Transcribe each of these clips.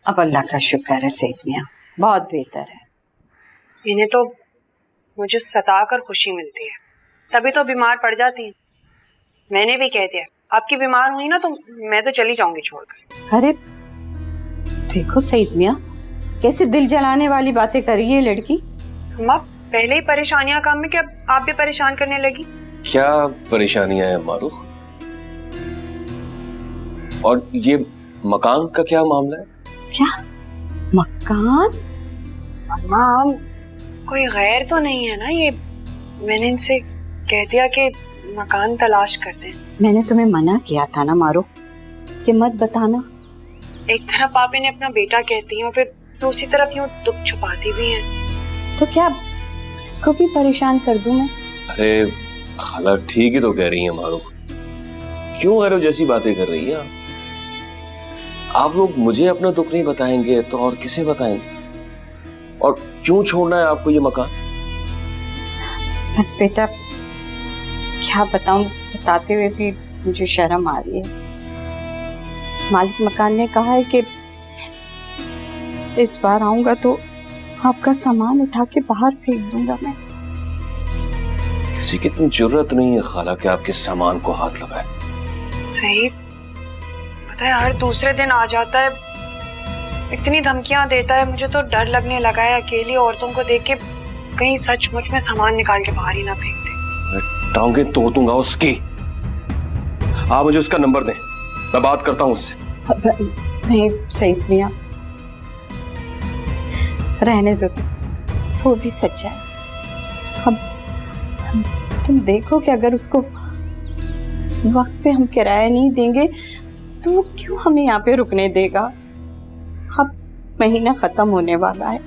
अब अल्लाह का शुक्र है सईद मियाँ, बहुत बेहतर है। इन्हें तो मुझे सता कर खुशी मिलती है, तभी तो बीमार पड़ जाती है। मैंने भी कह दिया आपकी बीमार हुई ना तो मैं तो चली जाऊंगी छोड़कर। अरे देखो सईद मियाँ, कैसे दिल जलाने वाली बातें कर रही है लड़की। अम्मा पहले ही परेशानियां काम में, क्या आप भी परेशान करने लगी? क्या परेशानियां हैं मारूफ? और ये मकान का क्या मामला है? क्या मकान? अम्मा कोई गैर तो नहीं है ना? ये मैंने इनसे कह दिया कि मकान तलाश करते हैं। मैंने तुम्हें मना किया था ना मारो कि मत बताना। एक तरफ आप इन्हें अपना बेटा कहती हैं और फिर दूसरी तरफ यूं दुख छुपाती भी हैं। तो क्या इसको भी परेशान कर दूं मैं? अरे खाला ठीक ही तो कह रही है मारूफ, क्यों गैरों जैसी बातें कर रही है आप लोग मुझे अपना दुख नहीं बताएंगे तो और किसे बताएंगे? और क्यों छोड़ना है आपको ये मकान? बस बेटा क्या बताऊं, बताते हुए भी मुझे शर्म आ रही है। मालिक मकान ने कहा है कि इस बार आऊंगा तो आपका सामान उठा के बाहर फेंक दूंगा मैं। किसी की इतनी जरूरत नहीं है खाला कि आपके सामान को हाथ लगाए। सही पता है, हर दूसरे दिन आ जाता है, इतनी धमकियां देता है, मुझे तो डर लगने लगा है अकेली औरतों को देख के कहीं सचमुच में सामान निकाल के बाहर ही ना फेंक दे। टांगे तोड़ दूंगा उसकी। आप मुझे उसका नंबर दें, मैं बात करता हूँ उससे। नहीं सईद मियाँ, रहने दो, वो भी सच्चा है। हम तुम देखो कि अगर उसको वक्त पे हम किराया नहीं देंगे तो वो क्यों हमें यहाँ पे रुकने देगा। अब महीना खत्म होने वाला है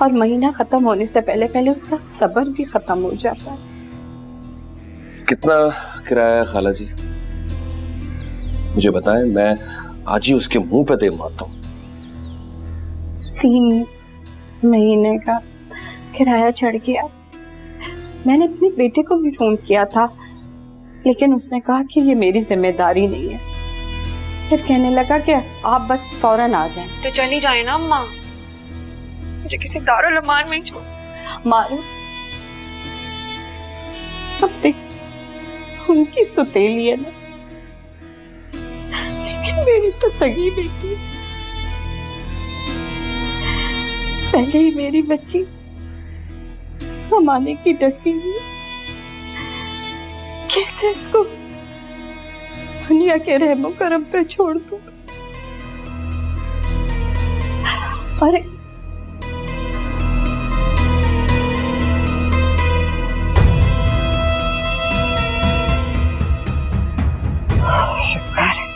और महीना खत्म होने से पहले पहले उसका सब्र भी खत्म हो जाता है। कितना किराया है खाला जी? मुझे बताएं, मैं आज ही उसके मुंह पे दे मारता हूँ। 3 महीने का किराया चढ़ गया। मैंने अपने बेटे को भी फोन किया था लेकिन उसने कहा कि ये मेरी जिम्मेदारी नहीं है। फिर कहने लगा कि आप बस फौरन आ जाएं। तो चली जाए ना अम्मा, मुझे किसी दारुल अमान में छोड़। मारो अब देख, उनकी सुतेली है ना, लेकिन मेरी तो सगी बेटी। पहले ही मेरी बच्ची समाने की डसी हुई, कैसे इसको दुनिया के रहमो करम पे छोड़ दूं? अरे शुक्र है।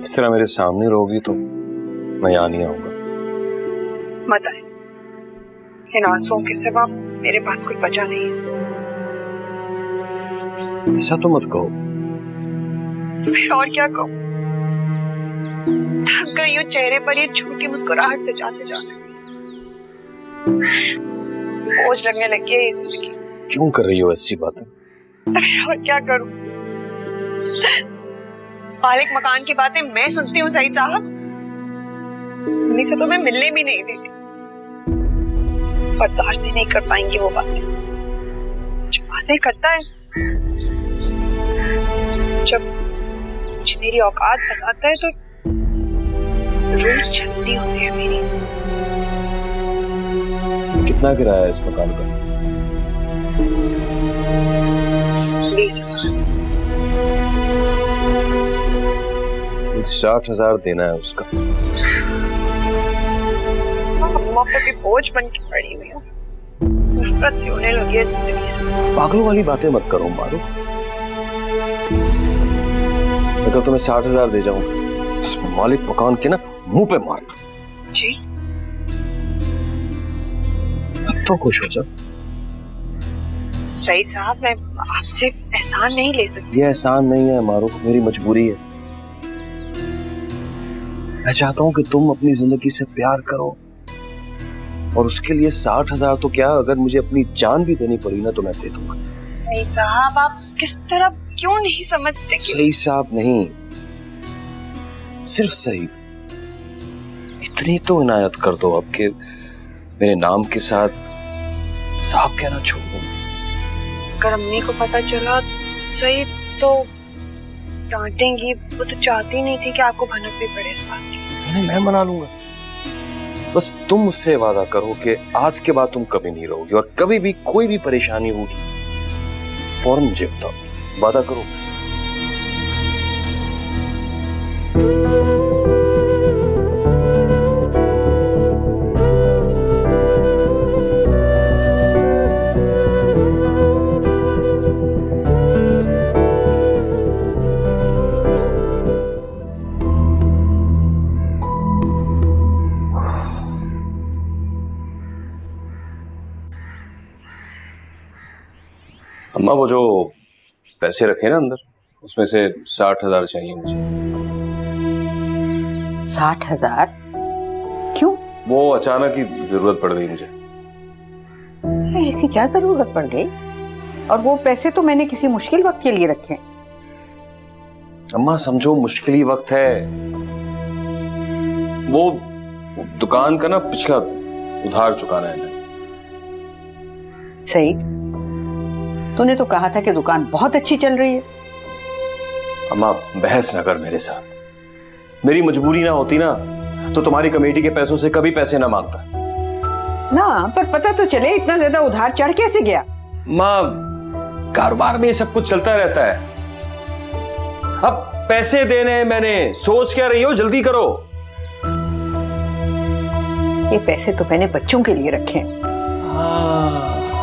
इस तरह मेरे सामने रहोगी तो मैं यहाँ नहीं आऊंगा। मत आए, इन आंसुओं के सिवा मेरे पास कुछ बचा नहीं है। ऐसा तो मत कहो। फिर और क्या कहूँ? थक गई हूँ चेहरे पर ये झूठी मुस्कुराहट से जाने बोझ लगने लगी है ये जिंदगी। क्यों कर रही हो ऐसी बातें? फिर और क्या करूँ? मालिक मकान की बातें मैं सुनती हूँ सईद साहब, उन्हीं से तो मैं मिलने भी नहीं देती। बर्दाश्त ही नहीं कर पाएंगे वो बातें। जो बातें करता है, जब मुझे मेरी औकात बताता है तो रूह छलनी होती है मेरी। कितना किराया है इस मकान का? 20,000। 60,000 देना है उसका। अम्मा पे भी बोझ बन के पड़ी हुई हूँ, नफरत सी होने लगी है जिंदगी से। पागलों वाली बातें मत करो मारो, मैं तो तुम्हें 60,000 दे जाऊंगा। इस मालिक मकान के ना मुंह पे मारना। जी अब तो खुश हो जा। सईद साहब, मैं आपसे एहसान नहीं ले सकती। ये एहसान नहीं है मारूफ, मेरी मजबूरी है। मैं चाहता हूं कि तुम अपनी जिंदगी से प्यार करो, और उसके लिए 60,000 तो क्या, अगर मुझे अपनी जान भी देनी पड़ी ना तो मैं दे दूंगा। सईद साहब, आप किस तरह क्यों नहीं समझते कि... सही साहब नहीं, सिर्फ सही। इतनी तो इनायत कर दो अब के मेरे नाम के साथ साहब कहना छोड़ दो। अगर अम्मी को पता चला सईद तो डांटेंगी। वो तो चाहती नहीं थी कि आपको भनक भी पड़े इस बात की। मैं मना लूंगा, बस तुम मुझसे वादा करो कि आज के बाद तुम कभी नहीं रहोगी, और कभी भी कोई भी परेशानी होगी फौरन मुझे बताओ। वादा करो बस। अम्मा, वो जो पैसे रखे ना अंदर, उसमें से 60,000 चाहिए मुझे। 60,000? क्यों? वो अचानक ही जरूरत पड़ गई मुझे। ऐसी क्या जरूरत पड़ गई? और वो पैसे तो मैंने किसी मुश्किल वक्त के लिए रखे हैं। अम्मा समझो, मुश्किल ही वक्त है। वो दुकान का ना पिछला उधार चुकाना है मैंने। सईद, तूने तो कहा था कि दुकान बहुत अच्छी चल रही है। अम्मा बहस न कर मेरे साथ। मेरी मजबूरी ना होती ना तो तुम्हारी कमेटी के पैसों से कभी पैसे ना मांगता ना, पर पता तो चले इतना ज्यादा उधार चढ़ कैसे गया। माँ, कारोबार में ये सब कुछ चलता रहता है। अब पैसे देने हैं मैंने, सोच क्या रही हो, जल्दी करो। ये पैसे तो मैंने बच्चों के लिए रखे हैं।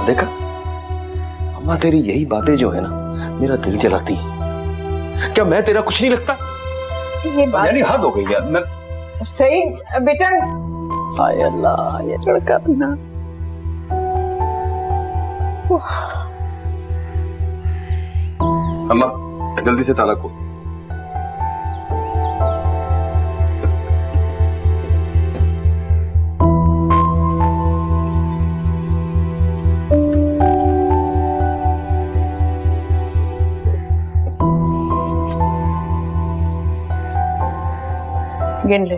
देखा अम्मा, तेरी यही बातें जो है ना मेरा दिल जलाती है। क्या मैं तेरा कुछ नहीं लगता? ये बात यानी हद हो गई यार। सईद बेटा, हाय अल्लाह, ये लड़का भी ना। अम्मा जल्दी से ताला खोल। गिन ले,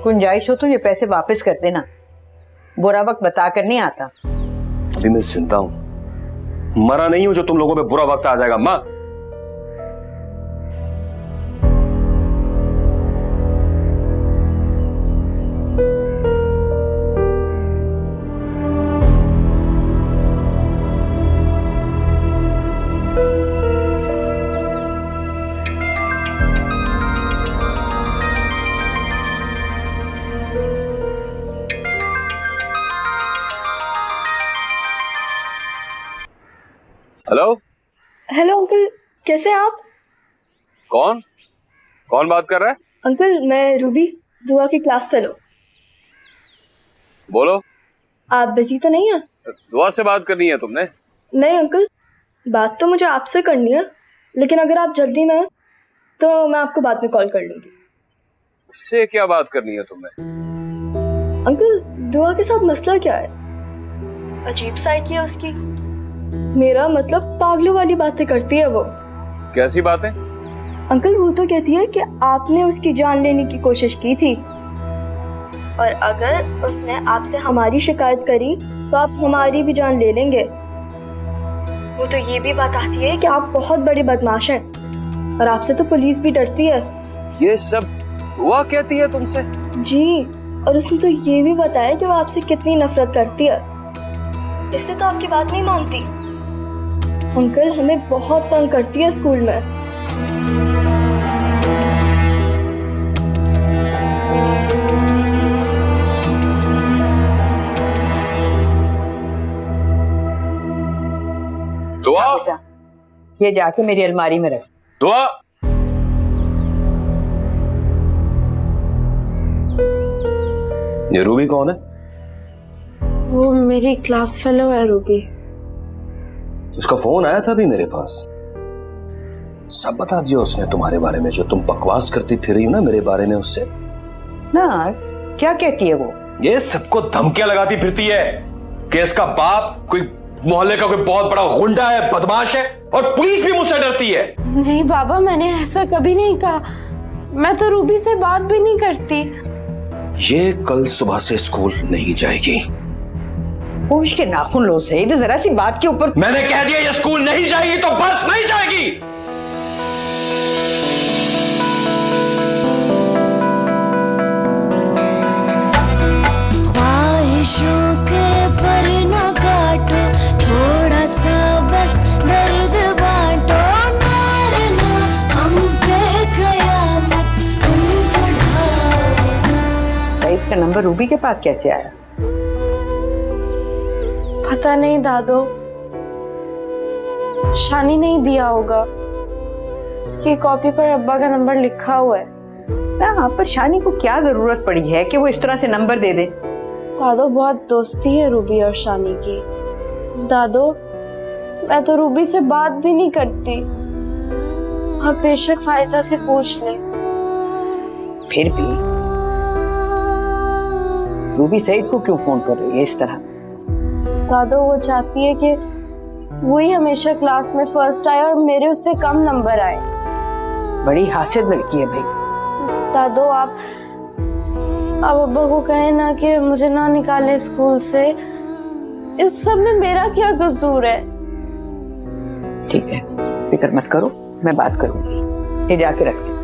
गुंजाइश हो तो ये पैसे वापस कर देना। बुरा वक्त बता कर नहीं आता। अभी मैं जिंदा हूं, मरा नहीं हूं जो तुम लोगों पे बुरा वक्त आ जाएगा। माँ, हेलो। हेलो अंकल, कैसे हैं आप? कौन कौन बात कर रहा है? अंकल, मैं रूबी, दुआ की क्लास फेलो। बोलो। आप बिजी तो नहीं हैं? दुआ से बात करनी है तुमने? नहीं अंकल, बात तो मुझे आपसे करनी है, लेकिन अगर आप जल्दी में हैं तो मैं आपको बाद में कॉल कर लूंगी। उससे क्या बात करनी है तुम्हें? अंकल, दुआ के साथ मसला क्या है? अजीब साइकी है उसकी। मेरा मतलब पागलों वाली बातें करती है वो। कैसी बातें? अंकल, वो तो कहती है कि आपने उसकी जान लेने की कोशिश की थी, और अगर उसने आपसे हमारी शिकायत करी तो आप हमारी भी जान ले लेंगे। वो तो ये भी बताती है कि आप बहुत बड़े बदमाश हैं, और आपसे तो पुलिस भी डरती है। ये सब दुआ कहती है तुमसे? जी, और उसने तो ये भी बताया कि वो आपसे कितनी नफरत करती है, इसलिए तो आपकी बात नहीं मानती। अंकल, हमें बहुत तंग करती है स्कूल में। दुआ, ये जाके मेरी अलमारी में रख। दुआ। ये रूबी कौन है? वो मेरी क्लास फेलो है रूबी। उसका फोन आया था अभी मेरे पास, सब बता दिया उसने तुम्हारे बारे में। जो तुम बकवास करती फिर रही हो ना मेरे बारे में उससे, ना क्या कहती है वो? ये सबको धमकियां लगाती फिरती है कि इसका बाप कोई मोहल्ले का कोई बहुत बड़ा गुंडा है, बदमाश है, और पुलिस भी मुझसे डरती है। नहीं बाबा, मैंने ऐसा कभी नहीं कहा। मैं तो रूबी से बात भी नहीं करती। ये कल सुबह से स्कूल नहीं जाएगी। होश के नाखून लो सईद, जरा सी बात के ऊपर। मैंने कह दिया ये स्कूल नहीं जाएगी तो बस नहीं जाएगी। ख्वाहिशों के पर न काटो, थोड़ा सा बस दर्द बांटो, मारना हम पे कयामत तुम बढ़ाओ। सईद का नंबर रूबी के पास कैसे आया? पता नहीं दादो, शानी नहीं दिया होगा। उसकी कॉपी पर अब्बा का नंबर लिखा हुआ है। ना, पर शानी को क्या जरूरत पड़ी है कि वो इस तरह से नंबर दे दे? दादो, बहुत दोस्ती है रूबी और शानी की। दादो, मैं तो रूबी से बात भी नहीं करती। आप बेशक फायजा से पूछ ले। फिर भी रूबी सईद को क्यों फोन कर रही है इस तरह? दादो, वो चाहती है कि वही हमेशा क्लास में फर्स्ट आए और मेरे उससे कम नंबर आए। बड़ी हासिल लड़की है भाई। दादो, आप अब्बा को कहे ना कि मुझे ना निकाले स्कूल से। इस सब में मेरा क्या कसूर है? ठीक है, फिक्र मत करो, मैं बात करूंगी। ये जाके रख दे।